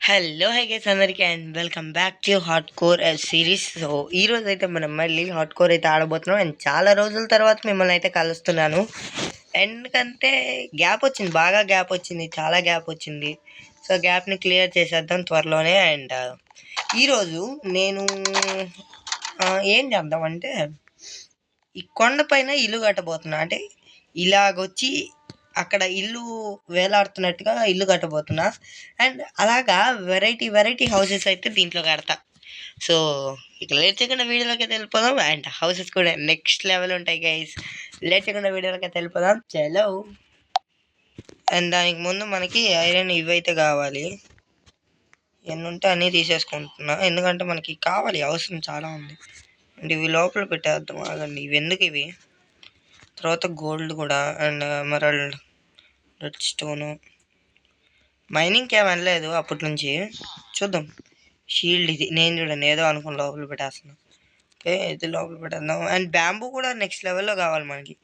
Hello hi guys అందరికీ and welcome back to hard core series. So ఈ రోజు అయితే మనం మళ్ళీ హార్డ్ కోర్ అయితే ఆడబోతున్నాం అండ్ చాలా రోజుల తర్వాత మిమ్మల్ని అయితే కలుస్తున్నాను. ఎందుకంటే గ్యాప్ వచ్చింది, బాగా గ్యాప్ వచ్చింది, చాలా గ్యాప్ వచ్చింది. సో గ్యాప్ని క్లియర్ చేసేద్దాం త్వరలోనే. అండ్ ఈరోజు నేను ఏం చేద్దామంటే ఈ కొండపైన ఇల్లు కట్టబోతున్నా. అంటే ఇలాగొచ్చి అక్కడ ఇల్లు వేలాడుతున్నట్టుగా ఇల్లు కట్టబోతున్నా. అండ్ అలాగా వెరైటీ హౌసెస్ అయితే దీంట్లో కడతా. సో ఇక లేట్ చేయకుండా వీడియోలోకి అయితే వెళ్ళిపోదాం. అండ్ హౌసెస్ కూడా నెక్స్ట్ లెవెల్ ఉంటాయి గైస్. లేట్ చేయకుండా వీడియోలోకి అయితే వెళ్ళిపోదాం. చలో. అండ్ దానికి ముందు మనకి ఐరన్ ఇవైతే కావాలి. ఎన్ని ఉంటే అన్నీ తీసేసుకుంటున్నా, ఎందుకంటే మనకి కావాలి, అవసరం చాలా ఉంది. అండ్ ఇవి లోపల పెట్టేద్దాం, ఆగండి. ఇవి ఎందుకు ఇవి? తర్వాత గోల్డ్ కూడా అండ్ ఎమరాల్డ్, రెడ్ స్టోను. మైనింగ్కి ఏమి అనలేదు అప్పటి నుంచి, చూద్దాం. షీల్డ్ ఇది నేను చూడండి ఏదో అనుకుని లోపల పెట్టేస్తున్నాను. ఓకే, ఇది లోపల పెట్టేద్దాం. అండ్ బ్యాంబూ కూడా నెక్స్ట్ లెవెల్లో కావాలి మనకి.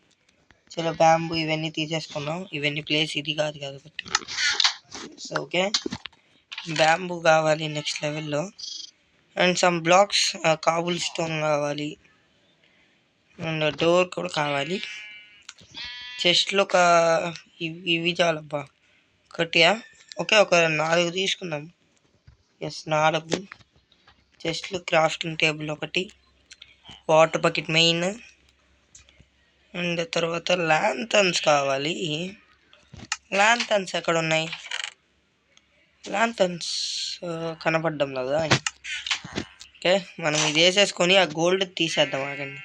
చలో బ్యాంబూ ఇవన్నీ తీసేసుకుందాం. ఇవన్నీ ప్లేస్ ఇది కాదు కాబట్టి. సో ఓకే, బ్యాంబూ కావాలి నెక్స్ట్ లెవెల్లో. And some blocks, Kabul stone కావాలి. అండ్ డోర్ కూడా కావాలి. చెస్ట్లో ఒక ఇవి చాలబ్బా, ఒకటియా? ఓకే, ఒక 4 తీసుకుందాం. ఎస్, 4 చెస్ట్లు. క్రాఫ్టింగ్ టేబుల్ ఒకటి, వాటర్ బకెట్ మెయిన్. అండ్ తర్వాత ల్యాంథన్స్ కావాలి. ల్యాంథన్స్ ఎక్కడ ఉన్నాయి? ల్యాంథన్స్ కనపడ్డం లేదా? ఓకే, మనం ఇది వేసేసుకొని ఆ గోల్డ్ తీసేద్దాం, ఆగండి.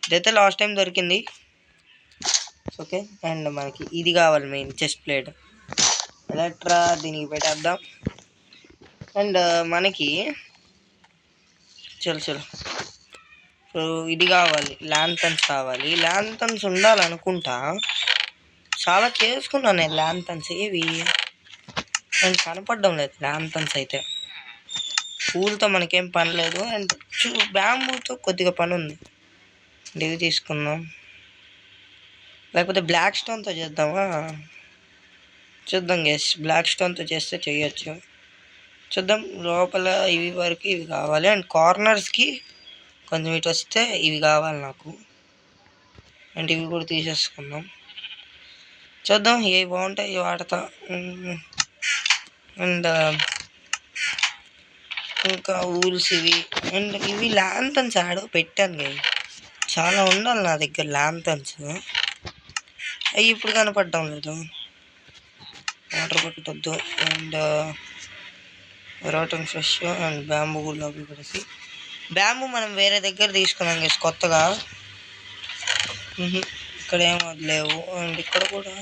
ఇదైతే లాస్ట్ టైం దొరికింది. ఓకే, అండ్ మనకి ఇది కావాలి మెయిన్, చెస్ట్ ప్లేట్. ఎలక్ట్రా దీనికి పెట్టేద్దాం. అండ్ మనకి చలో సో ఇది కావాలి, ల్యాంథన్స్ కావాలి. ల్యాంథన్స్ ఉండాలనుకుంటా, చాలా చేసుకున్నాను నేను ల్యాంథన్స్. ఏవి అండ్ కనపడడం లేదు ల్యాంథన్స్ అయితే. పూలతో మనకేం పని లేదు. అండ్ బ్యాంబూతో కొద్దిగా పని ఉంది. ఇవి తీసుకుందాం, లేకపోతే బ్లాక్ స్టోన్తో చేద్దామా? చూద్దాం గెస్, బ్లాక్ స్టోన్తో చేస్తే చేయొచ్చు. చూద్దాం. లోపల ఇవి వరకు ఇవి కావాలి. అండ్ కార్నర్స్కి కొంచెం ఇటు వస్తే ఇవి కావాలి నాకు. అండ్ ఇవి కూడా తీసేసుకుందాం. చూద్దాం ఏవి బాగుంటాయి ఇవి వాడతా. అండ్ ఇంకా ఊల్స్ ఇవి. అండ్ ఇవి ల్యాంథన్స్ ఆడ పెట్టాను కదా, చాలా ఉండాలి నా దగ్గర ల్యాంథన్స్. అవి ఇప్పుడు కనపడటం లేదు. వాటర్ పట్టద్దు. And rotten fresh and bamboo కూడా లోపల పెడేసి. బ్యాంబూ మనం వేరే దగ్గర తీసుకున్నాం కదా కొత్తగా, ఇక్కడ ఏం వదిలేవు. అండ్ ఇక్కడ కూడా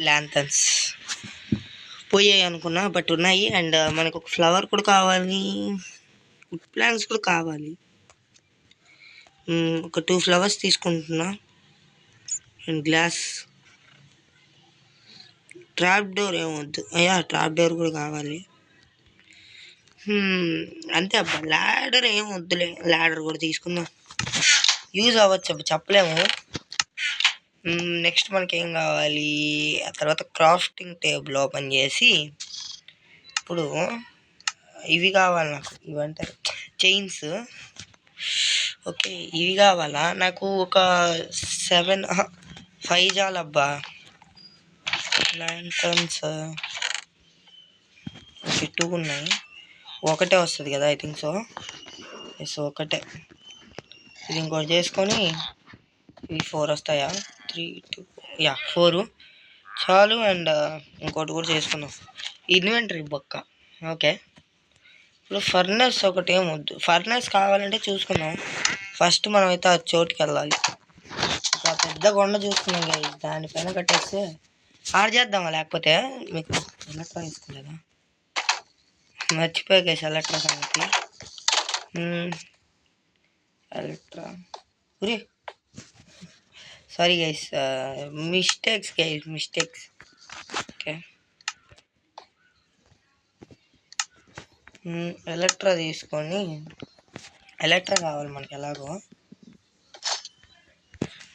ల్యాంథన్స్ పోయాయి అనుకున్నా, బట్ ఉన్నాయి. అండ్ మనకు ఒక ఫ్లవర్ కూడా కావాలి, వుడ్ ప్లాంట్స్ కూడా కావాలి. ఒక 2 ఫ్లవర్స్ తీసుకుంటున్నా. And glass. ట్రాప్ డోర్ ఏమొద్దు, అయ్యా ట్రాప్ డోర్ కూడా కావాలి. అంతే అబ్బా, ల్యాడర్ ఏం వద్దులే, ల్యాడర్ కూడా తీసుకుందాం, యూజ్ అవ్వచ్చు అబ్బా, చెప్పలేము. నెక్స్ట్ మనకి ఏం కావాలి? ఆ తర్వాత క్రాఫ్టింగ్ టేబుల్ ఓపెన్ చేసి, ఇప్పుడు ఇవి కావాలి నాకు, ఇవంటే చైన్స్. ఓకే, ఇవి కావాలా నాకు? ఒక 5 చాలబ్బా. ల్యాంటర్న్స్ ఓకే, 2 ఉన్నాయి. ఒకటే వస్తుంది కదా, ఐ థింక్ సో. ఎస్, ఒకటే. ఇది ఇంకోటి చేసుకొని ఇవి 4 వస్తాయా? 3 2 యా 4 చాలు. అండ్ ఇంకోటి కూడా చేసుకుందాం, ఇన్వెంటరీ బొక్క. ఓకే, ఇప్పుడు ఫర్నెస్ ఒకటి ఏమొద్దు. ఫర్నెస్ కావాలంటే చూసుకుందాం. ఫస్ట్ మనం అయితే ఆ చోటుకి వెళ్ళాలి. ఒక పెద్ద కొండ చూసుకున్నాం కదా, దానిపైన కట్టేస్తే ఆడ చేద్దామా? లేకపోతే మీకు ఎలక్ట్రా తీసుకోలేదా? మర్చిపోయా గైస్ ఎలక్ట్రా సంగతి. ఎలక్ట్రా ఉరే, సారీ గైస్, మిస్టేక్స్. ఓకే, ఎలక్ట్రా తీసుకొని, ఎలక్ట్రా కావాలి మనకి ఎలాగో.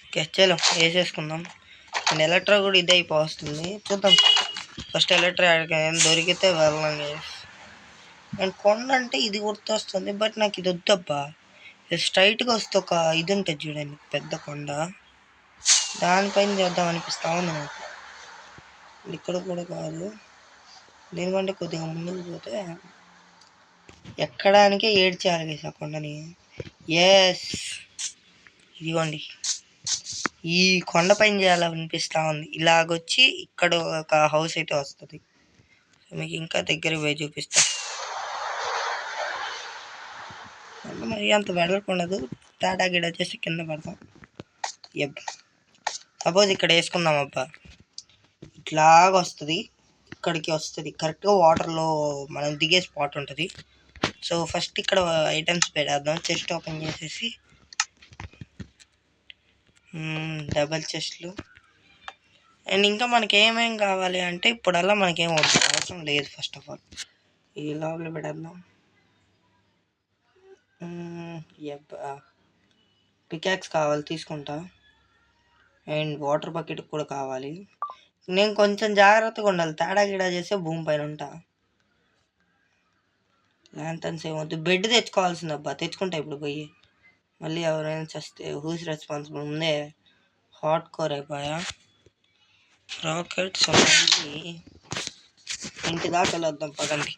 ఓకే, చలో వేసేసుకుందాం. అండ్ ఎలక్ట్రా కూడా ఇది అయిపోతుంది, చూద్దాం. ఫస్ట్ ఎలక్ట్రిక్ దొరికితే వెళ్ళాం గైస్. అండ్ కొండ అంటే ఇది గుర్తొస్తుంది, బట్ నాకు ఇది వద్దబ్బా. స్ట్రైట్గా వస్తే ఒక ఇది ఉంటుంది చూడండి, పెద్ద కొండ, దానిపైన చేద్దాం అనిపిస్తా ఉంది నాకు. ఇక్కడ కూడా కాదు, దీనికంటే కొద్దిగా ముందుకు పోతే ఎక్కడానికే ఏడ్చేయాలి గైస్ ఆ కొండని. ఎస్, ఇదిగోండి ఈ కొండపైన చేయాలనిపిస్తూ ఉంది. ఇలాగొచ్చి ఇక్కడ ఒక హౌస్ అయితే వస్తుంది. మీకు ఇంకా దగ్గర పోయి చూపిస్తా. మరి అంత వెడల్పుండదు, టాటా గిడ వచ్చేసి కింద పడతాం. సపోజ్ ఇక్కడ వేసుకుందాం అబ్బా, ఇట్లాగ వస్తుంది, ఇక్కడికి వస్తుంది కరెక్ట్గా వాటర్లో మనం దిగే స్పాట్ ఉంటుంది. సో ఫస్ట్ ఇక్కడ ఐటమ్స్ పెట్టేద్దాం. చెస్ట్ ఓపెన్ చేసేసి డబల్ చెస్ట్లు. అండ్ ఇంకా మనకి ఏమేమి కావాలి అంటే ఇప్పుడల్లా మనకేం అవసరం లేదు. ఫస్ట్ ఆఫ్ ఆల్ ఈ లోపల పెట్టేద్దాం. పికాక్స్ కావాలి, తీసుకుంటా. అండ్ వాటర్ బకెట్ కూడా కావాలి. నేను కొంచెం జాగ్రత్తగా ఉండాలి, తేడా గిడా చేస్తే భూమి పైన ఉంటా. ల్యాంటర్న్స్ ఏమవుతుంది, బెడ్ తెచ్చుకోవాల్సింది అబ్బా, తెచ్చుకుంటా ఇప్పుడు పోయి. మళ్ళీ ఎవరైనా చేస్తే హూస్ రెస్పాన్సిబుల్? ముందే హాట్ కోర్ అయిపోయా. రాకెట్స్ ఇంటి దాకా వెళ్ళొద్దాం పదండి.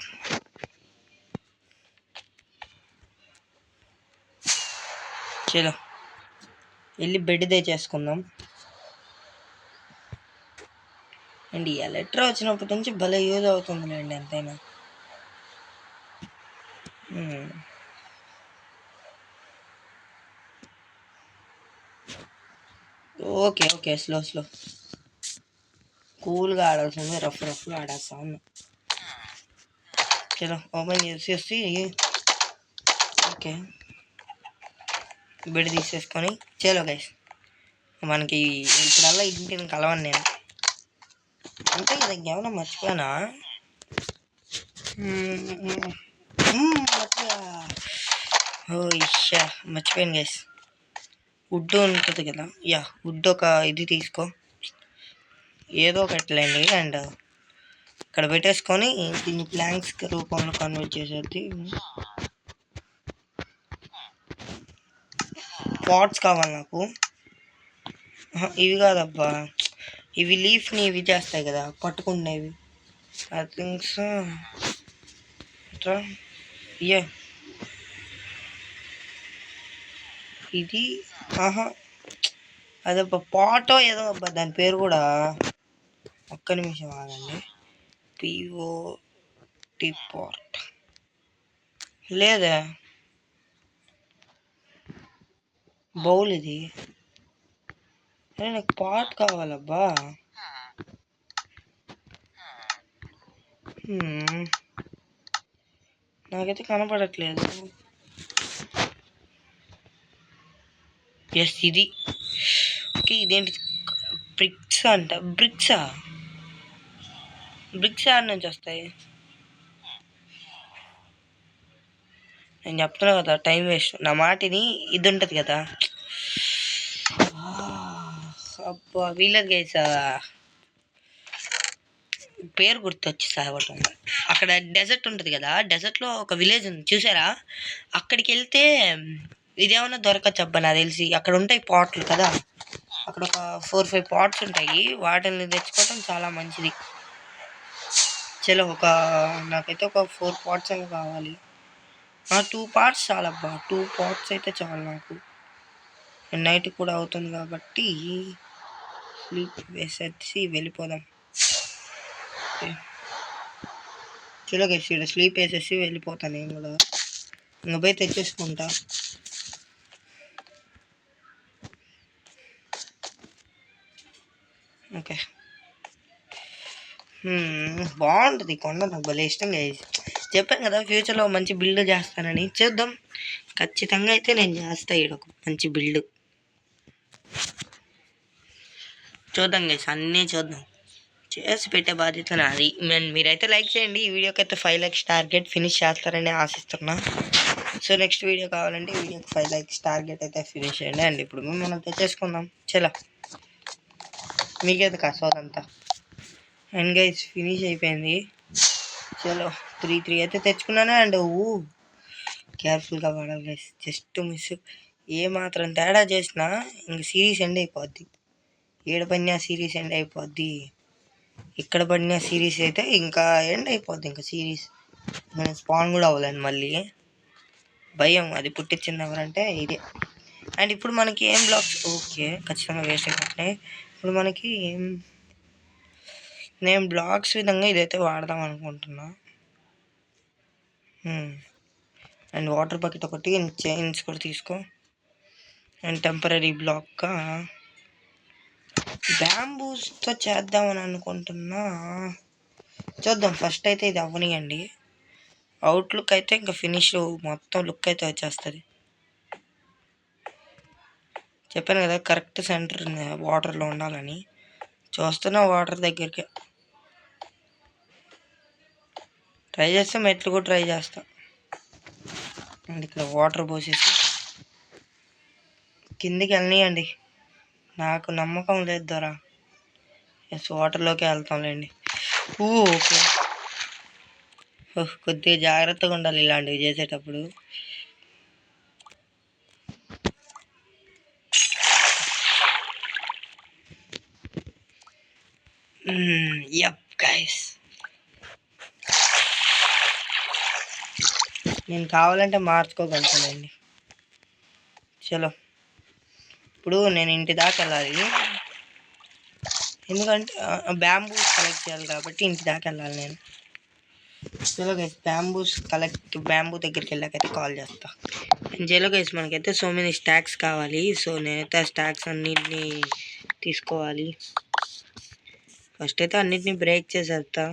చలో వెళ్ళి బెడ్ తెచ్చేసుకుందాం. అండ్ ఈ ఎలక్ట్రా వచ్చినప్పటి నుంచి భలే యూజ్ అవుతుందిలేండి ఎంతైనా. ఓకే ఓకే, స్లో స్లో, కూల్గా ఆడాల్సింది, రఫ్గా ఆడేస్తా ఉన్నా. చలో ఓపెన్ చేసేసి ఓకే బెడ్ తీసేసుకొని చలో గైస్, మనకి ఇప్పుడల్లా ఇంటిని కలవను నేను, అంతే కదా. ఇంకేమన్నా మర్చిపోయానా? మర్చిపోయాను గైస్, వుడ్ ఉంటుంది కదా. వుడ్ ఒక ఇది తీసుకో, ఏదో ఒకటిలేండి. అండ్ ఇక్కడ పెట్టేసుకొని దీన్ని ప్లాంక్స్ రూపంలో కన్వర్ట్ చేసేది. పాట్స్ కావాలి నాకు. ఇవి కాదబ్బా, ఇవి లీఫ్ని ఇవి చేస్తాయి కదా పట్టుకునేవి. ఐ థింక్స్ ఇది అదబ్బా పాటో ఏదో అబ్బా, దాని పేరు కూడా. ఒక్క నిమిషం ఆగండి. పిఓటి పాట్ లేదా బౌల్ ఇది. నాకు పాట్ కావాలబ్బా. నాకైతే కనపడట్లేదు. ఎస్, ఇది ఓకే. ఇదేంటి బ్రిక్స్ అంట? బ్రిక్స్ ఆడ నుంచి వస్తాయి? నేను చెప్తున్నా కదా, టైం వేస్ట్. నా మాటిని, ఇది ఉంటుంది కదా. అబ్బా వీళ్ళది గైస్, పేరు గుర్తొచ్చి సాగటం. అక్కడ డెజర్ట్ ఉంటుంది కదా, డెజర్ట్లో ఒక విలేజ్ ఉంది చూసారా? అక్కడికి వెళ్తే ఇదేమన్నా దొరకచ్చు అబ్బా నాకు తెలిసి. అక్కడ ఉంటాయి పాట్లు కదా, అక్కడ ఒక 4-5 పాట్స్ ఉంటాయి, వాటిని తెచ్చుకోవటం చాలా మంచిది. చలో నాకైతే ఒక 4 పాట్స్ ఏమో కావాలి. 2 పాట్స్ చాలబ్బా, 2 పాట్స్ అయితే చాలు నాకు. నైట్ కూడా అవుతుంది కాబట్టి స్లీప్ వేసేసి వెళ్ళిపోదాం. చలో గైస్, ఇక్కడ స్లీప్ వేసేసి వెళ్ళిపోతాను నేను కూడా. ఇంకా పోయి తెచ్చేసుకుంటా. ఓకే, బాగుంటుంది కొండ, నాకు భలే ఇష్టం గైస్. చెప్పాను కదా ఫ్యూచర్లో మంచి బిల్డ్ చేస్తానని. చేద్దాం ఖచ్చితంగా, అయితే నేను చేస్తా ఈడ ఒక మంచి బిల్డ్. చూద్దాం గైస్, అన్నీ చూద్దాం, చేసి పెట్టే బాధ్యత నాది. మీరైతే లైక్ చేయండి. ఈ వీడియోకి అయితే 5 లైక్స్ టార్గెట్ ఫినిష్ చేస్తారని ఆశిస్తున్నా. సో నెక్స్ట్ వీడియో కావాలంటే ఈ వీడియోకి 5 లైక్స్ టార్గెట్ అయితే ఫినిష్ చేయండి. అండ్ ఇప్పుడు మనం తెచ్చేసుకుందాం. చలో మీకేది కాసోదంతా. అండ్ గైస్ ఫినిష్ అయిపోయింది. చలో 3 అయితే తెచ్చుకున్నాను. అండ్ కేర్ఫుల్గా వాడాలి గైస్, జస్ట్ మిస్. ఏ మాత్రం తేడా చేసినా ఇంక సిరీస్ ఎండ్ అయిపోద్ది. ఏడ పడినా సిరీస్ ఎండ్ అయిపోద్ది. ఇక్కడ పడిన సిరీస్ అయితే ఇంకా ఎండ్ అయిపోద్ది. ఇంకా సిరీస్ నేను స్పాన్ కూడా అవ్వలేను మళ్ళీ. భయం అది పుట్టించింది ఎవరంటే ఇదే. అండ్ ఇప్పుడు మనకి ఏం బ్లాక్స్ ఓకే ఖచ్చితంగా వేస్ట్ అయిపోతున్నాయి. ఇప్పుడు మనకి నేను బ్లాక్స్ విధంగా ఇదైతే వాడదాం అనుకుంటున్నా. అండ్ వాటర్ బకెట్ ఒకటి, చైన్స్ కూడా తీసుకో. అండ్ టెంపరీ బ్లాక్గా బ్యాంబూస్తో చేద్దామని అనుకుంటున్నా. చూద్దాం, ఫస్ట్ అయితే ఇది అవ్వనియండి. అవుట్లుక్ అయితే ఇంకా ఫినిష్ మొత్తం లుక్ అయితే వచ్చేస్తుంది. చెప్పాను కదా కరెక్ట్ సెంటర్ వాటర్లో ఉండాలని. చూస్తున్నా వాటర్ దగ్గరికి ట్రై చేస్తే మెట్లు కూడా ట్రై చేస్తా. అండ్ ఇక్కడ వాటర్ పోసేసి కిందికి వెళ్ళనియండి. నాకు నమ్మకం లేదు దొరా. ఎస్ వాటర్లోకి వెళ్తాంలేండి. ఓకే, కొద్దిగా జాగ్రత్తగా ఉండాలి ఇలాంటివి చేసేటప్పుడు. యప్ గైస్, నేను కావాలంటే మార్చుకోగలుగుతానండి. చలో ఇప్పుడు నేను ఇంటి దాకా వెళ్ళాలి, ఎందుకంటే బ్యాంబూస్ కలెక్ట్ చేయాలి కాబట్టి ఇంటి దాకా వెళ్ళాలి నేను. చలో గైస్, బ్యాంబూ దగ్గరికి వెళ్ళాకైతే కాల్ చేస్తా. చలో గైస్, మనకైతే సో మెనీ స్టాక్స్ కావాలి. సో నేనైతే ఆ స్టాక్స్ అన్నిటిని తీసుకోవాలి. ఫస్ట్ అయితే అన్నిటిని బ్రేక్ చేసేస్తా.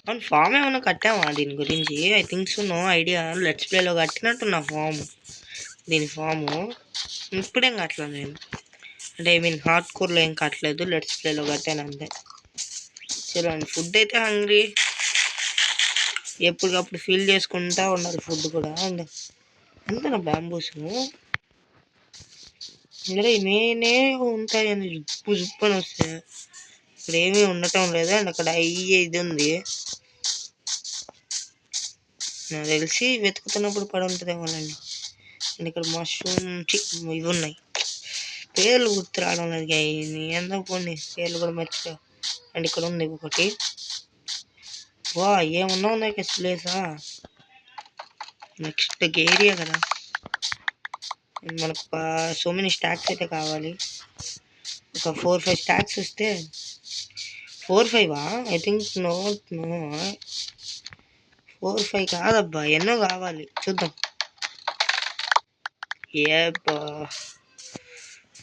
అవును, ఫామ్ ఏమైనా కట్టామా దీని గురించి? I think so, no idea. Let's ప్లేలో కట్టినట్టున్నా దీని ఫాము. ఇప్పుడేం కట్టలేదు నేను, అంటే ఐ మీన్ హార్డ్ కోర్లో ఏం కట్టలేదు, లెట్స్ ప్లేలో కట్టాను అంతే. చలో ఫుడ్ అయితే హంగ్రీ, ఎప్పటికప్పుడు ఫిల్ చేసుకుంటా ఉండాలి ఫుడ్ కూడా. అండ్ అంతేనా బ్యాంబూస్ ఇంకా నేనే ఉంటాయని జుప్పని వస్తే ఇక్కడ ఏమీ ఉండటం లేదు. అండ్ అక్కడ ఇది ఉంది, నాకు తెలిసి వెతుకుతున్నప్పుడు పడి ఉంటుందేమోనండి. అండ్ ఇక్కడ మష్రూమ్ ఇవి ఉన్నాయి, పేర్లు గుర్తు రావడం లేదు. ఎందుకు పోండి, పేర్లు కూడా మర్చిపో. అండ్ ఇక్కడ ఉంది ఒకటి. వా ఏమన్నా ఉన్నాయి ప్లేసా. నెక్స్ట్ ఏరియా కదా, మనకు సో మెనీ స్టాక్స్ అయితే కావాలి. ఒక 4-5 స్టాక్స్ వస్తే 4-5 ఐ థింక్. నో 4-5 కాదబ్బా, ఎన్నో కావాలి చూద్దాం.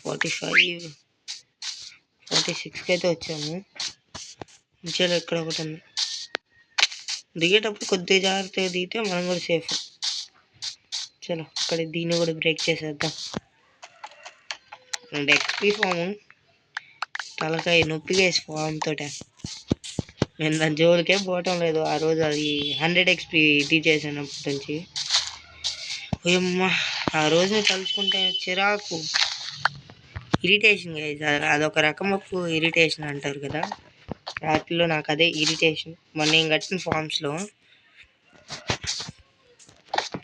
45-46 అయితే వచ్చాము. చలో ఇక్కడ ఒకటి ఉంది, దిగేటప్పుడు కొద్దిగా జాగ్రత్తగా దిగితే మనం కూడా సేఫ్. చలో ఇక్కడ దీన్ని కూడా బ్రేక్ చేసేద్దాం. అండ్ ఎక్స్పీ ఫామ్ తలకాయ నొప్పిగా వేసి ఫామ్ తోట నేను దాని జోలికే పోవటం లేదు. ఆ రోజు అది 100 ఎక్స్పీ ఇది చేసినప్పటి నుంచి అమ్మ, ఆ రోజుని తలుచుకుంటే చిరాకు, ఇరిటేషన్. అదొక రకమపు ఇరిటేషన్ అంటారు కదా, వాటిలో నాకు అదే ఇరిటేషన్. మొన్న నేను కట్టిన ఫామ్స్లో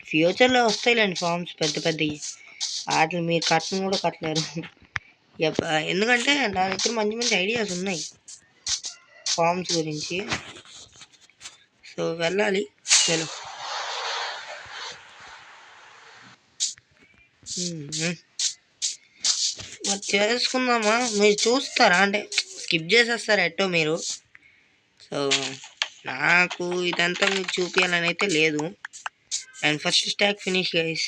ఫ్యూచర్లో వస్తాయిలేండి ఫామ్స్ పెద్ద పెద్దవి, వాటిని మీరు కట్టను కూడా కట్టలేరు. ఎందుకంటే నా దగ్గర మంచి మంచి ఐడియాస్ ఉన్నాయి ఫామ్స్ గురించి. సో వెళ్ళాలి. చలో మరి చేసుకుందామా? మీరు చూస్తారా అంటే స్కిప్ చేసేస్తారా ఎట్టో మీరు. సో నాకు ఇదంతా మీకు చూపించాలని అయితే లేదు. And first stock finish guys.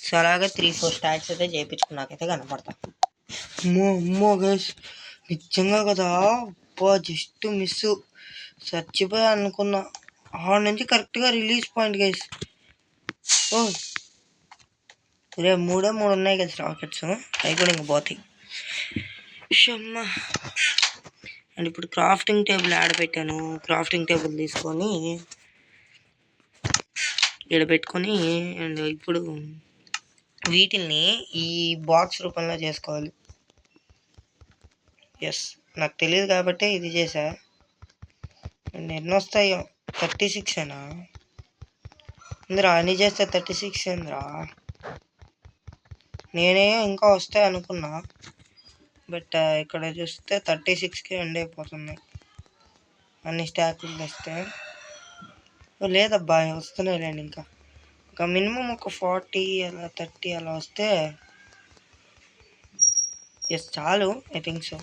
So అలాగే 3-4 స్టాక్స్ అయితే చేయించుకున్నాకైతే కనపడతా. అమ్మో గైస్, నిజంగా కదా జస్ట్ మిస్, చచ్చిపోయా అనుకున్నా. ఆడ నుంచి కరెక్ట్గా రిలీజ్ పాయింట్ గైస్. ఓ రే 3 ఉన్నాయి కదా రాకెట్స్, అవి కూడా ఇంకా పోతాయి. షమ్మా. అండ్ ఇప్పుడు క్రాఫ్టింగ్ టేబుల్ ఆడపెట్టాను. క్రాఫ్టింగ్ టేబుల్ తీసుకొని పెట్టుకొని అండ్ ఇప్పుడు వీటిల్ని ఈ బాక్స్ రూపంలో చేసుకోవాలి. ఎస్, నాకు తెలియదు కాబట్టి ఇది చేసా. అండ్ ఎన్ని వస్తాయో 36ఏనా ఇంద్రా అన్ని చేస్తే 36 ఏంద్రా. నేనే ఇంకా వస్తాయి అనుకున్నా, బట్ ఇక్కడ చూస్తే 36కే ఎండ్ అయిపోతుంది అన్ని స్టాకులు తెస్తే. లేదబ్బా వస్తున్నాయి లేండి. ఇంకా మినిమం ఒక 40 అలా 30 అలా వస్తే ఎస్ చాలు. I think so.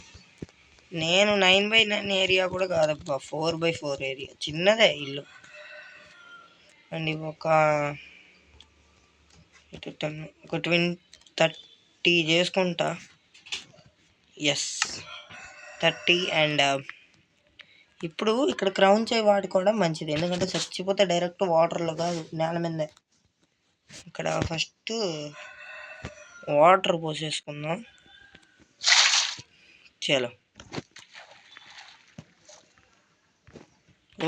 నేను 9x9 ఏరియా కూడా కాదబ్బా, 4x4 ఏరియా, చిన్నదే ఇల్లు. అండ్ ఇవి ఒక 30 చేసుకుంటా. ఎస్ 30. అండ్ ఇప్పుడు ఇక్కడ క్రౌన్ చేయి వాడుకోవడం మంచిది, ఎందుకంటే చచ్చిపోతే డైరెక్ట్ వాటర్లో కాదు నేల మీదే. ఇక్కడ ఫస్ట్ వాటర్ పోసేసుకుందాం. చలో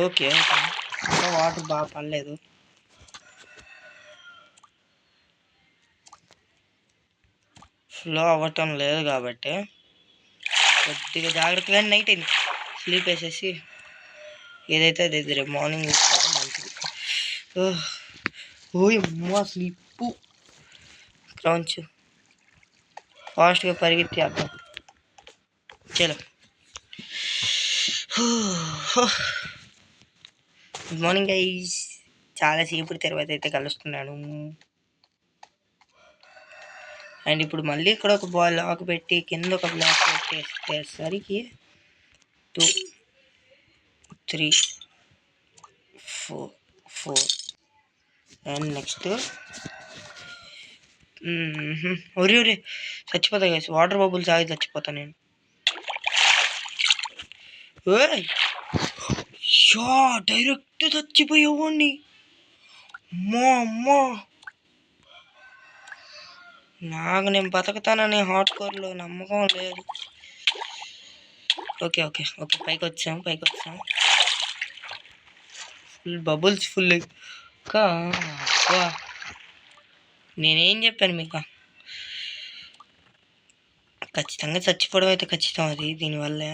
ఓకే ఇంకా వాటర్ బాగా పడలేదు. ఫ్లో అవ్వటం లేదు కాబట్టి కొద్దిగా జాగ్రత్తగా నైట్ అయింది స్లీప్ వేసేసి ఏదైతే అది రేపు మార్నింగ్ చూసుకోవడం మంచిది. ఓయమ్మా స్లీపు. క్రౌంచ్ ఫాస్ట్గా పరిగెత్తేద్దాం. చలో గుడ్ మార్నింగ్ గైస్. చాలాసేపు తర్వాత అయితే కలుస్తున్నాను. అండ్ ఇప్పుడు మళ్ళీ ఇక్కడ ఒక బ్లాక్ పెట్టి కింద ఒక బ్లాక్ పెట్టేసరికి 2 3 4 అండ్ నెక్స్ట్ ఒరే చచ్చిపోతా గైస్, వాటర్ బబుల్స్ ఆగి చచ్చిపోతా నేను. డైరెక్ట్ చచ్చిపోయేవాడిని. అమ్మా నాకు నేను బతుకుతానని హాట్ కోర్లో నమ్మకం లేదు. ఓకే ఓకే ఓకే పైకి వచ్చాం. Full bubbles full. నేనేం చెప్పాను మీకు, ఖచ్చితంగా చచ్చిపోవడం అయితే ఖచ్చితం అది దీనివల్లే.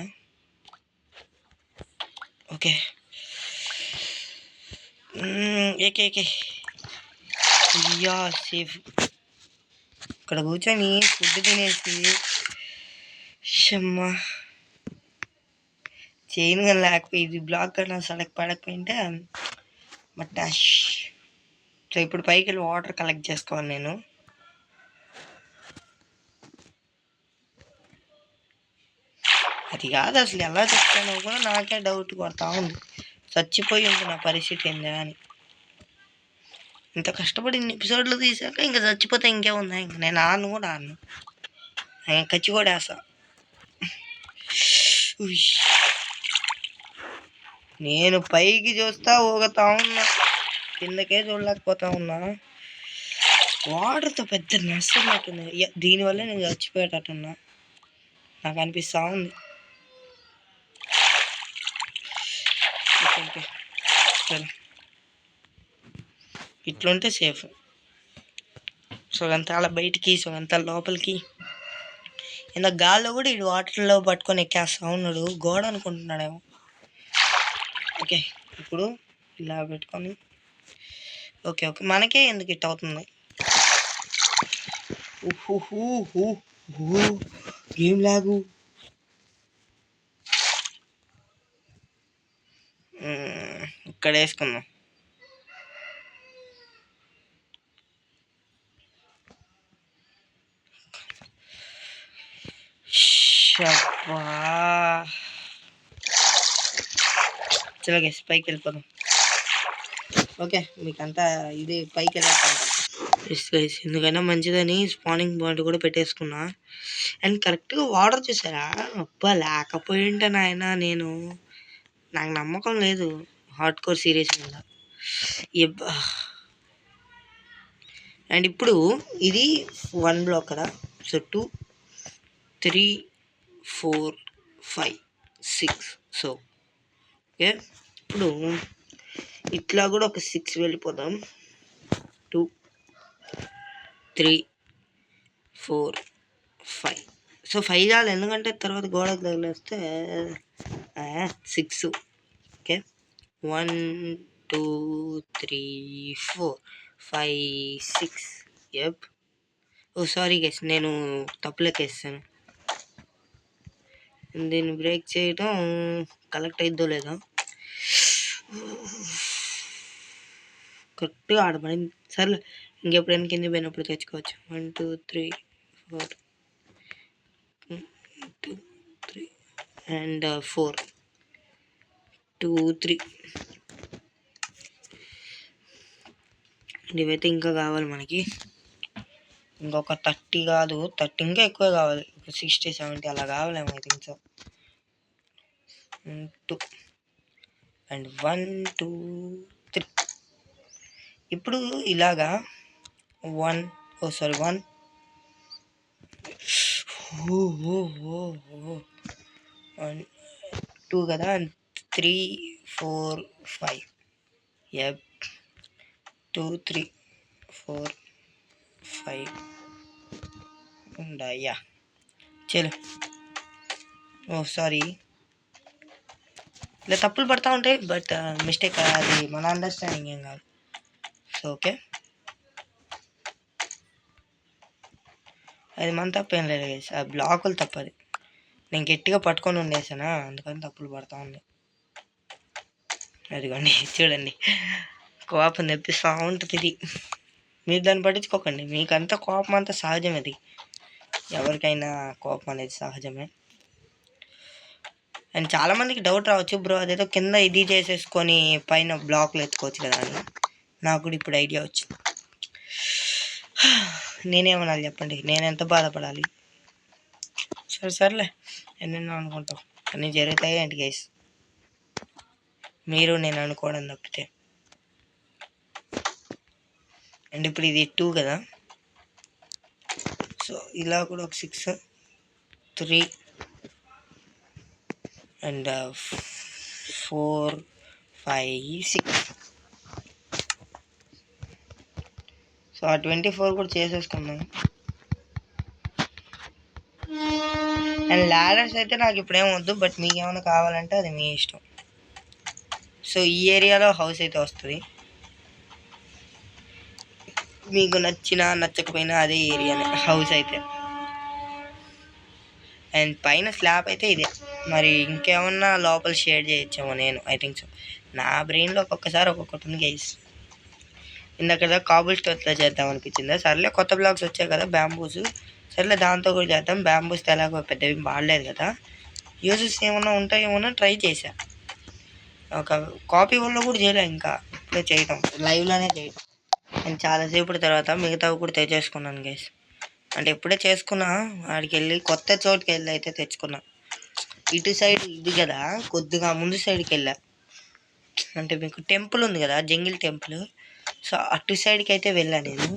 ఓకే ఏకే యా సేఫ్. ఇక్కడ కూర్చొని ఫుడ్ తినేసి షమ్మా చైన్ కానీ లేకపోయి ఇది బ్లాక్ కన్నా సడక్ పడకపోయింటే మటాష్. సో ఇప్పుడు పైకి వెళ్ళి వాటర్ కలెక్ట్ చేసుకోవాలి నేను. అది కాదు అసలు ఎలా చెప్తానో కూడా నాకే డౌట్ కొడతా ఉంది. చచ్చిపోయి ఉంది నా పరిస్థితి ఏందా అని. ఇంత కష్టపడి ఇన్ని ఎపిసోడ్లు తీసాక ఇంకా చచ్చిపోతే ఇంకేముందా, ఇంక నేను ఆడను కూడా ఆడను, కచ్చి కూడా వేస్తా. నేను పైకి చూస్తా ఊగుతా ఉన్నా, కిందకే చూడలేకపోతా ఉన్నా. వాటర్తో పెద్ద నష్టమైతుంది. దీనివల్ల నేను చచ్చిపోయేటట్టున్నా నాకు అనిపిస్తూ ఉంది. ఓకే సరే ఇట్లుంటే సేఫ్. సొగంతా అలా బయటికి సొగంతా లోపలికి. ఇంత గాల్లో కూడా ఇటు వాటర్లో పట్టుకొని ఎక్కేస్తా ఉన్నాడు. గోడ అనుకుంటున్నాడేమో. ఓకే ఇప్పుడు ఇలా పెట్టుకొని ఓకే మనకే ఎందుకు ఇట్ అవుతుంది. గేమ్ లాగు. ఇక్కడ వేసుకుందాం. చలో గైస్ పైకి వెళ్ళిపోదాం. ఓకే మీకంతా ఇది పైకి వెళ్ళాలి. ఎస్ గైస్ ఎందుకైనా మంచిదని స్పానింగ్ పాయింట్ కూడా పెట్టేసుకున్నా. అండ్ కరెక్ట్గా వాటర్ చూసారా, అబ్బా లేకపోయింటే నాయన నాకు నమ్మకం లేదు హార్డ్ కోర్ సిరీస్ మీద. అండ్ ఇప్పుడు ఇది 1 బ్లాక్ కదా, సో 2 3 4 5 6. సో ఓకే ఇప్పుడు ఇట్లా కూడా ఒక 6 వెళ్ళిపోదాం. 2 3 4 5 సో 5 చాలు, ఎందుకంటే తర్వాత గోడకు తగిలేస్తే 6. ఓకే 1 2 3 4 5 6. యప్. ఓ సారీ గైస్, నేను తప్పులెక్కేస్తాను. దీన్ని బ్రేక్ చేయడం కలెక్ట్ అయిద్దో లేదా, కరెక్ట్గా ఆడపడింది. సర్లే, ఇంకెప్పుడైనా కింద పోయినప్పుడు తెచ్చుకోవచ్చు. 1 2 3 4 2 3 అండ్ 4 2 3. ఇవైతే ఇంకా కావాలి మనకి. ఇంకొక 30 కాదు, 30 ఇంకా ఎక్కువ కావాలి. 60 70 అలా కావాలేమో ఐ థింక్ సో. 2 అండ్ 1 2 3. ఇప్పుడు ఇలాగా 1 1 2 కదా, 3 4 5. యప్ 2 3 4 5 ఉండాయా. చలో. ఓ సారీ, ఇలా తప్పులు పడతా ఉంటాయి, బట్ మిస్టేక్ అది మన అండర్స్టాండింగ్ ఏం కాదు. సో ఓకే, అది మన తప్పేం లేదు గైస్, ఆ బ్లాకులు తప్పది. నేను గట్టిగా పట్టుకొని ఉండేసానా, అందుకని తప్పులు పడతా ఉంది. అదిగోండి చూడండి, కోపం తెప్పిస్తూ ఉంటుంది ఇది. మీరు దాన్ని పట్టించుకోకండి, మీకంతా కోపం అంతా సహజం. అది ఎవరికైనా కోపం అనేది సహజమే. అండ్ చాలామందికి డౌట్ రావచ్చు, బ్రో అదేదో కింద ఇది చేసేసుకొని పైన బ్లాక్లు ఎత్తుకోవచ్చు కదా అని. నాకు కూడా ఇప్పుడు ఐడియా వచ్చింది. నేనేమనాలి చెప్పండి, నేను ఎంత బాధపడాలి. సర్లే, ఎన్నెన్నో అనుకుంటాం, అన్నీ జరుగుతాయి ఏంటి గైస్, మీరు నేను అనుకోవడం తప్పితే. అండ్ ఇప్పుడు ఇది 2 కదా, సో ఇలా కూడా ఒక 6 3 అండ్ 4 5 6. సో ఆ 24 కూడా చేసేసుకున్నాం. అండ్ ల్యాడర్స్ అయితే నాకు ఇప్పుడేం వద్దు, బట్ మీకు ఏమైనా కావాలంటే అది మీ ఇష్టం. సో ఈ ఏరియాలో హౌస్ అయితే వస్తుంది, మీకు నచ్చినా నచ్చకపోయినా అదే ఏరియానే హౌస్ అయితే. అండ్ పైన స్లాబ్ అయితే ఇదే. మరి ఇంకేమన్నా లోపల షేర్ చేయొచ్చేమో, నేను ఐ థింక్ సో. నా బ్రెయిన్లో ఒక్కొక్కసారి ఒక్కొక్కటి ఉంది గైస్. ఇందాక కాబుల్ స్టోన్తో చేద్దాం అనిపించిందా, సర్లే కొత్త బ్లాక్స్ వచ్చాయి కదా బ్యాంబూస్, సర్లే దాంతో కూడా చేద్దాం. బ్యాంబూస్ ఎలాగో పెద్దవి వాడలేదు కదా, యూజెస్ ఏమన్నా ఉంటాయేమన్నా ట్రై చేశా. ఒక కాపీ వల్ల కూడా చేయలే, ఇంకా ఇప్పుడే చేయటం, లైవ్లోనే చేయటం. అండ్ చాలాసేపటి తర్వాత మిగతావి కూడా తెచ్చేసుకున్నాను గైస్. అంటే ఎప్పుడే చేసుకున్నా, ఆడికి వెళ్ళి కొత్త చోటుకి వెళ్ళి అయితే తెచ్చుకున్నా. ఇటు సైడ్ ఇది కదా, కొద్దిగా ముందు సైడ్కి వెళ్ళా. అంటే మీకు టెంపుల్ ఉంది కదా, జంగిల్ టెంపుల్, సో అటు సైడ్కి అయితే వెళ్ళా నేను.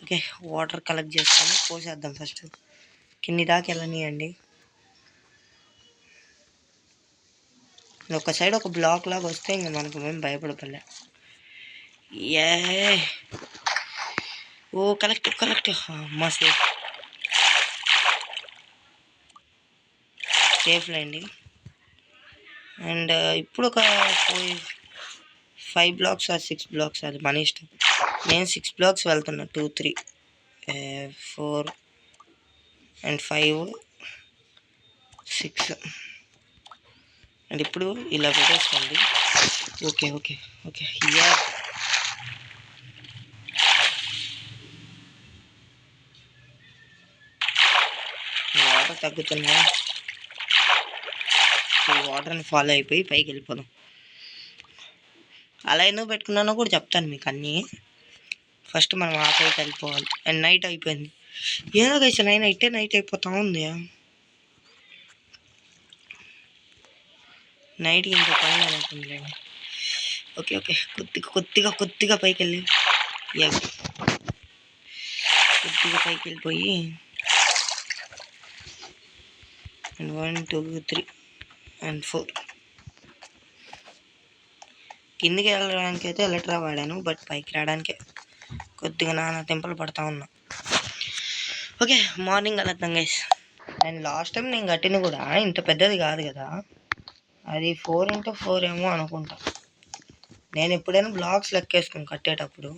ఓకే, వాటర్ కలెక్ట్ చేసుకొని పోసేద్దాం ఫస్ట్. కింది దాకా వెళ్ళనియండి. ఒక సైడ్ ఒక బ్లాక్ లాగా వస్తే ఇంకా మనకు మేము భయపడపలే. ఏ ఓ కలెక్ట్ మా సేఫ్లే అండి. అండ్ ఇప్పుడు ఒక 5 బ్లాక్స్ ఆర్ 6 బ్లాక్స్, అది మన ఇష్టం. నేను 6 బ్లాక్స్ వెళ్తున్నా, 2 3 4 అండ్ 5 6. అండ్ ఇప్పుడు ఇలా పెట్టేసుకోండి. Okay okay okay. Yeah water తగ్గుతున్నాయి, ఈ వాటర్ని ఫాలో అయిపోయి పైకి వెళ్ళిపోదాం. అలా ఎందుకు పెట్టుకున్నానో కూడా చెప్తాను మీకు అన్నీ. ఫస్ట్ మనం ఆ పైకి వెళ్ళిపోవాలి. అండ్ నైట్ అయిపోయింది, ఏదో గైస్ నైట్ అయిపోతా ఉంది. నైట్కి ఇంకా పని అవుతుందిలేండి. ఓకే కొద్దిగా పైకి వెళ్ళి, కొద్దిగా పైకి వెళ్ళిపోయి అండ్ 1 2 3 అండ్ 4. కిందికి వెళ్ళడానికి అయితే ఎలక్ట్రా వాడాను, బట్ పైకి రావడానికి కొద్దిగా నానా తెంపలు పడతా ఉన్నా. ఓకే, మార్నింగ్ కలుద్దాం గైస్. అండ్ లాస్ట్ టైం నేను కట్టిన కూడా ఇంత పెద్దది కాదు కదా, అది 4x4 ఏమో అనుకుంటా. నేను ఎప్పుడైనా బ్లాక్స్ లెక్కేసుకుని కట్టేటప్పుడు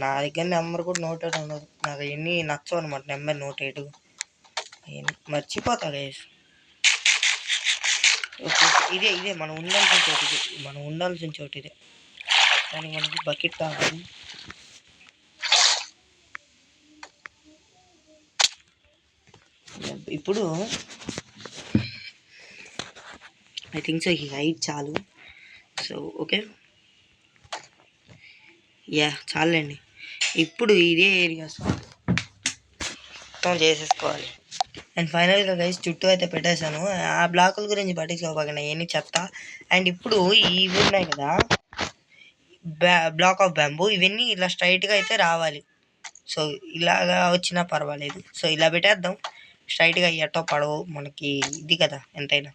నా దగ్గర నెంబర్ కూడా నోటెడ్ ఉండదు, నాకు ఎన్ని నచ్చవు అనమాట నెంబర్ నోటెడ్, మర్చిపోతా గైస్. ఓకే, ఇదే మనం ఉండాల్సిన చోటు ఇదే. కానీ మనకి బకెట్ కావాలి. ఇప్పుడు ఐ థింక్ సో ఈ హైట్ చాలు. సో ఓకే, యా చాలండి. ఇప్పుడు ఇదే ఏరియాస్ మొత్తం చేసేసుకోవాలి. అండ్ ఫైనల్గా గైస్ చుట్టూ అయితే పెట్టేశాను. ఆ బ్లాకుల గురించి పట్టించుకోకుండా ఎన్ని చెత్త. అండ్ ఇప్పుడు ఇవి ఉన్నాయి కదా బ్లాక్ ఆఫ్ బ్యాంబూ, ఇవన్నీ ఇలా స్ట్రైట్గా అయితే రావాలి. సో ఇలాగా వచ్చినా పర్వాలేదు. సో ఇలా పెట్టేద్దాం స్ట్రైట్గా, ఎట్టో పడవు మనకి, ఇది కదా ఎంతైనా.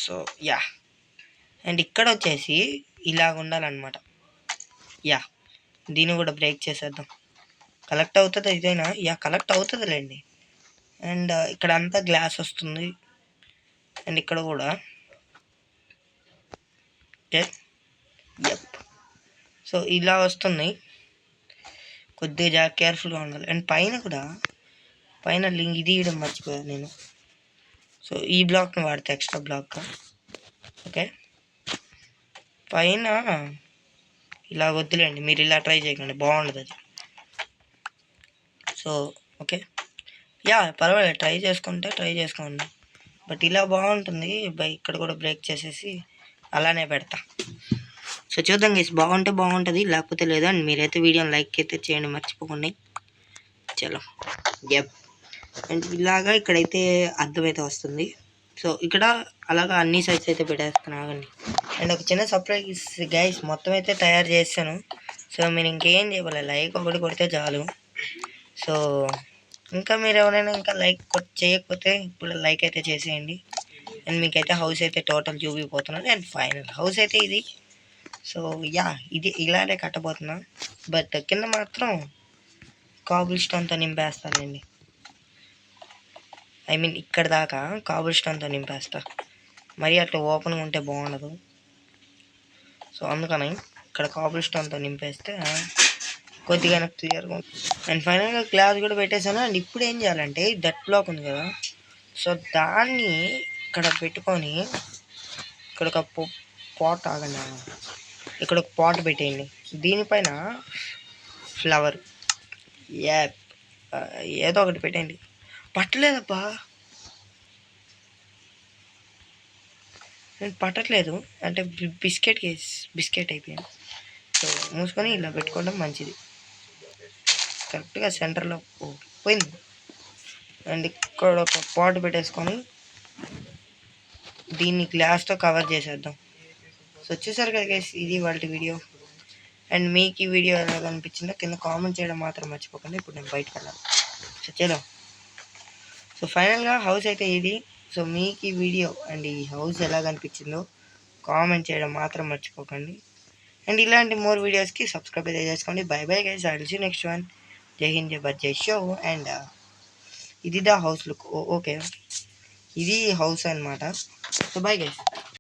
సో యా, అండ్ ఇక్కడ వచ్చేసి ఇలాగ ఉండాలన్నమాట. యా, దీన్ని కూడా బ్రేక్ చేసేద్దాం. కలెక్ట్ అవుతుంది ఇదైనా, యా కలెక్ట్ అవుతుందిలేండి. అండ్ ఇక్కడ అంతా గ్లాస్ వస్తుంది. అండ్ ఇక్కడ కూడా ఓకే, యప్. సో ఇలా వస్తుంది, కొద్దిగా కేర్ఫుల్గా ఉండాలి. అండ్ పైన కూడా, పైన లింక్ ఇది ఇవ్వడం మర్చిపోయాను నేను. సో ఈ బ్లాక్ని వాడితే ఎక్స్ట్రా బ్లాక్. ఓకే, పైన ఇలా వద్దులేండి, మీరు ఇలా ట్రై చేయకండి, బాగుండదు అది. సో ఓకే, యా పర్వాలేదు, ట్రై చేసుకోండి. బట్ ఇలా బాగుంటుంది. ఇక్కడ కూడా బ్రేక్ చేసేసి అలానే పెడతా. సో చూద్దాం గైస్, బాగుంటే బాగుంటుంది, లేకపోతే లేదా. అండ్ మీరైతే వీడియోని లైక్ అయితే చేయండి మర్చిపోకండి. చలో యప్. అండ్ ఇలాగా ఇక్కడైతే అర్థమైతే వస్తుంది. సో ఇక్కడ అలాగా అన్ని సైడ్స్ అయితే పెట్టేస్తున్నానండి. అండ్ ఒక చిన్న సర్ప్రైజ్ గైస్, మొత్తం అయితే తయారు చేశాను. సో మీరు ఇంకేం చేయలేదు, లైక్ ఒకటి కొడితే చాలు. సో ఇంకా మీరు ఎవరైనా ఇంకా లైక్ చేయకపోతే ఇప్పుడు లైక్ అయితే చేసేయండి. అండ్ మీకైతే హౌస్ అయితే టోటల్ చూపిపోతున్నాను. అండ్ ఫైనల్ హౌస్ అయితే ఇది. సో యా, ఇది ఇలానే కట్టబోతున్నా. బట్ కింద మాత్రం కాబుల్ స్టోన్తో నింపేస్తానండి. ఐ మీన్ ఇక్కడ దాకా కాబుల్ స్టోన్తో నింపేస్తా, మరి అట్లా ఓపెన్గా ఉంటే బాగుండదు. సో అందుకని ఇక్కడ కాబుల్ స్టోన్తో నింపేస్తే కొద్దిగా క్లియర్గా ఉంటుంది. అండ్ ఫైనల్గా గ్లాస్ కూడా పెట్టేశాను. అండ్ ఇప్పుడు ఏం చేయాలంటే డట్ బ్లాక్ ఉంది కదా, సో దాన్ని ఇక్కడ పెట్టుకొని ఇక్కడ ఒక పాట్ ఆగండి, ఇక్కడ ఒక పాట్ పెట్టేయండి. దీనిపైన ఫ్లవర్ ఏదో ఒకటి పెట్టండి. పట్టలేదబ్బా, నేను పట్టట్లేదు అంటే బిస్కెట్ అయిపోయింది. సో మూసుకొని ఇలా పెట్టుకోవడం మంచిది, కరెక్ట్గా సెంటర్లో పోయింది. అండ్ ఇక్కడ ఒక పాట్ పెట్టేసుకొని దీన్ని గ్లాస్తో కవర్ చేసేద్దాం. సో చూసారు కదా గైస్, ఇది వాళ్ళ వీడియో. అండ్ మీకు ఈ వీడియో ఎలా అనిపించిందో కింద కామెంట్ చేయడం మాత్రం మర్చిపోకండి. ఇప్పుడు నేను బయటకు వెళ్ళాలి. సో చలో, సో ఫైనల్గా హౌస్ అయితే ఇది. సో మీకు ఈ వీడియో అండ్ ఈ హౌస్ ఎలా కనిపించిందో కామెంట్ చేయడం మాత్రం మర్చిపోకండి. అండ్ ఇలాంటి మోర్ వీడియోస్కి సబ్స్క్రైబ్ అయితే చేసుకోండి. Bye bye guys, I will see next one. జై హింద్, జై భారత్, జై షో. అండ్ ఇది ద హౌస్ లుక్. ఓకే, ఇది హౌస్ అన్నమాట. So bye guys.